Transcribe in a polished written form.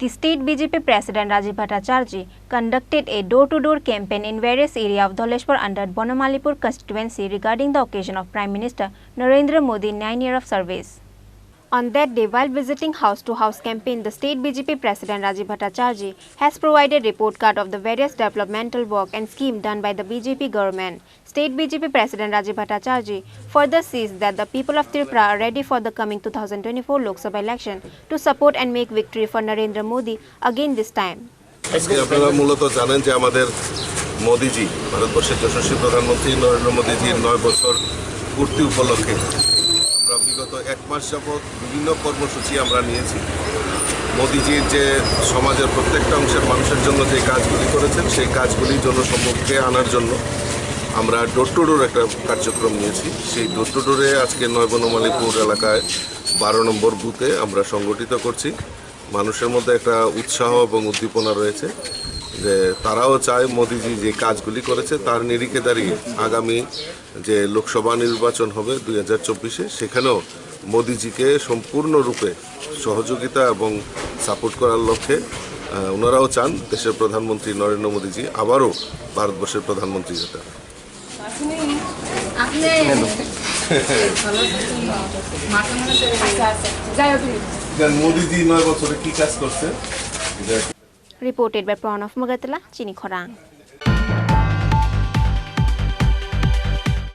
The state BJP President Rajib Bhattacharjee conducted a door-to-door campaign in various areas of Dhaleshwar under Bonamalipur constituency regarding the occasion of Prime Minister Narendra Modi's 9 years of service. On that day, while visiting house-to-house campaign, the state BJP President Rajib Bhattacharjee has provided report card of the various developmental work and scheme done by the BJP government. State BJP President Rajib Bhattacharjee further says that the people of Tripura are ready for the coming 2024 Lok Sabha election to support and make victory for Narendra Modi again this time. আজকে আপনারা মূলত জানেন যে আমাদের মোদিজি ভারতবর্ষের যশস্বী প্রধানমন্ত্রী নরেন্দ্র মোদিজির 9 বছর পূর্তি উপলক্ষে আমরা বিগত 1 মাস যাবত বিভিন্ন কর্মসূচি আমরা নিয়েছি। মোদিজির যে সমাজের প্রত্যেকটা অংশের মানুষের জন্য যে কাজগুলি করেছেন সেই কাজগুলি জনসম্মুখে আনার জন্য আমরা ডোর টু ডোর একটা কার্যক্রম নিয়েছি। সেই ডোর টু ডোরে আজকে বনমালীপুর এলাকায় 12 নম্বর বুথে আমরা সংগঠিত করছি। মানুষের মধ্যে একটা উৎসাহ এবং উদ্দীপনা রয়েছে যে তারাও চায় মোদিজি যে কাজগুলি করেছে তার নিরিখে দাঁড়িয়ে আগামী যে লোকসভা নির্বাচন হবে 2024-এ সেখানেও মোদিজিকে সম্পূর্ণরূপে সহযোগিতা এবং সাপোর্ট করার লক্ষ্যে ওনারাও চান দেশের প্রধানমন্ত্রী নরেন্দ্র মোদিজি আবারও ভারতবর্ষের প্রধানমন্ত্রী হতে। মোদিজি 9 বছরে কি কাজ করছে? Reported by Pranav Magatala, Chini Khorang.